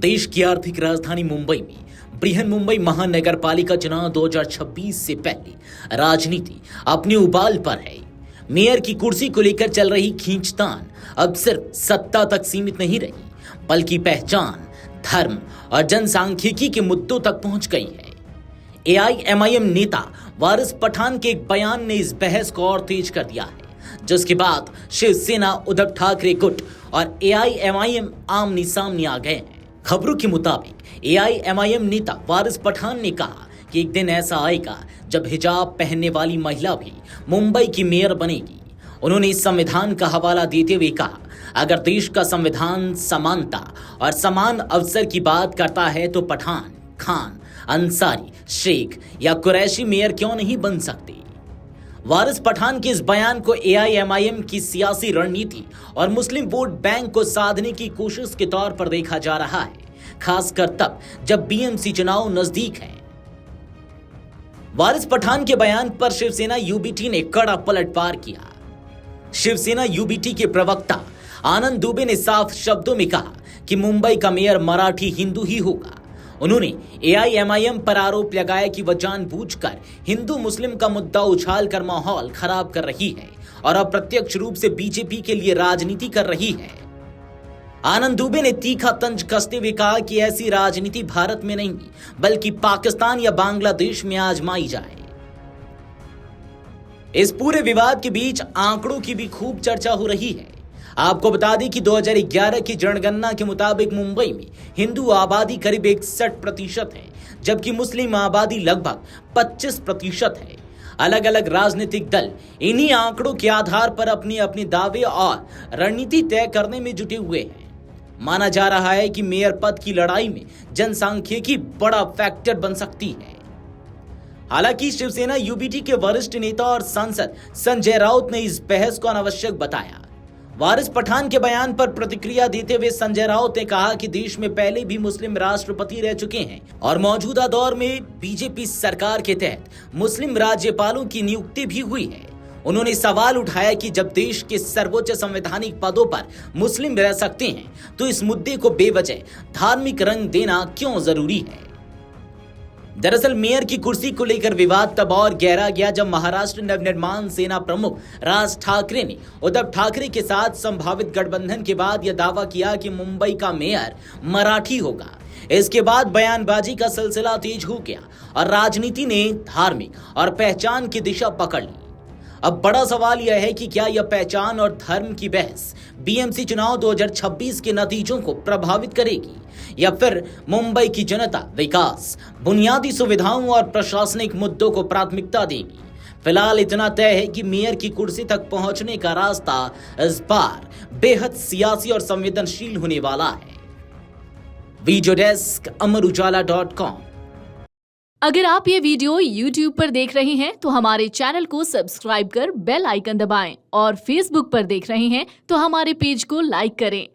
देश की आर्थिक राजधानी मुंबई में बृहन मुंबई महानगर पालिका चुनाव 2026 से पहले राजनीति अपने उबाल पर है। मेयर की कुर्सी को लेकर चल रही खींचतान अब सिर्फ सत्ता तक सीमित नहीं रही, बल्कि पहचान, धर्म और जनसांख्यिकी के मुद्दों तक पहुंच गई है। एआईएमआईएम नेता वारिस पठान के एक बयान ने इस बहस को और तेज कर दिया है, जिसके बाद शिवसेना, उद्धव ठाकरे गुट और एआईएमआईएम आमने सामने आ गए हैं। खबरों के मुताबिक एआईएमआईएम नेता वारिस पठान ने कहा कि एक दिन ऐसा आएगा जब हिजाब पहनने वाली महिला भी मुंबई की मेयर बनेगी। उन्होंने इस संविधान का हवाला देते हुए कहा, अगर देश का संविधान समानता और समान अवसर की बात करता है तो पठान, खान, अंसारी, शेख या कुरैशी मेयर क्यों नहीं बन सकते। वारिस पठान के इस बयान को एआईएमआईएम की सियासी रणनीति और मुस्लिम वोट बैंक को साधने की कोशिश के तौर पर देखा जा रहा है, खासकर तब जब बीएमसी चुनाव नजदीक है। वारिस पठान के बयान पर शिवसेना यूबीटी ने कड़ा पलटवार किया। शिवसेना यूबीटी के प्रवक्ता आनंद दुबे ने साफ शब्दों में कहा कि मुंबई का मेयर मराठी हिंदू ही होगा। उन्होंने एआईएमआईएम पर आरोप लगाया कि वह जानबूझकर हिंदू मुस्लिम का मुद्दा उछालकर माहौल खराब कर रही है और अप्रत्यक्ष रूप से बीजेपी के लिए राजनीति कर रही है। आनंद दुबे ने तीखा तंज कसते हुए कहा कि ऐसी राजनीति भारत में नहीं, बल्कि पाकिस्तान या बांग्लादेश में आजमाई जाए। इस पूरे विवाद के बीच आंकड़ों की भी खूब चर्चा हो रही है। आपको बता दें कि 2011 की जनगणना के मुताबिक मुंबई में हिंदू आबादी करीब 61% है, जबकि मुस्लिम आबादी लगभग 25% है। अलग अलग राजनीतिक दल इन्हीं आंकड़ों के आधार पर अपने अपने दावे और रणनीति तय करने में जुटे हुए हैं। माना जा रहा है कि मेयर पद की लड़ाई में जनसांख्यिकी बड़ा फैक्टर बन सकती है। हालांकि शिवसेना यूबीटी के वरिष्ठ नेता और सांसद संजय राउत ने इस बहस को अनावश्यक बताया। वारिस पठान के बयान पर प्रतिक्रिया देते हुए संजय राउत ने कहा कि देश में पहले भी मुस्लिम राष्ट्रपति रह चुके हैं और मौजूदा दौर में बीजेपी सरकार के तहत मुस्लिम राज्यपालों की नियुक्ति भी हुई है। उन्होंने सवाल उठाया कि जब देश के सर्वोच्च संवैधानिक पदों पर मुस्लिम रह सकते हैं तो इस मुद्दे को बेवजह धार्मिक रंग देना क्यों जरूरी है। दरअसल मेयर की कुर्सी को लेकर विवाद तब और गहरा गया जब महाराष्ट्र नवनिर्माण सेना प्रमुख राज ठाकरे ने उद्धव ठाकरे के साथ संभावित गठबंधन के बाद यह दावा किया कि मुंबई का मेयर मराठी होगा। इसके बाद बयानबाजी का सिलसिला तेज हो गया और राजनीति ने धार्मिक और पहचान की दिशा पकड़ ली। अब बड़ा सवाल यह है कि क्या यह पहचान और धर्म की बहस बीएमसी चुनाव 2026 के नतीजों को प्रभावित करेगी या फिर मुंबई की जनता विकास, बुनियादी सुविधाओं और प्रशासनिक मुद्दों को प्राथमिकता देगी। फिलहाल इतना तय है कि मेयर की कुर्सी तक पहुंचने का रास्ता इस बार बेहद सियासी और संवेदनशील होने वाला है। वीडियो डेस्क अमरउजाला.com। अगर आप ये वीडियो YouTube पर देख रहे हैं तो हमारे चैनल को सब्सक्राइब कर बेल आइकन दबाएं और Facebook पर देख रहे हैं तो हमारे पेज को लाइक करें।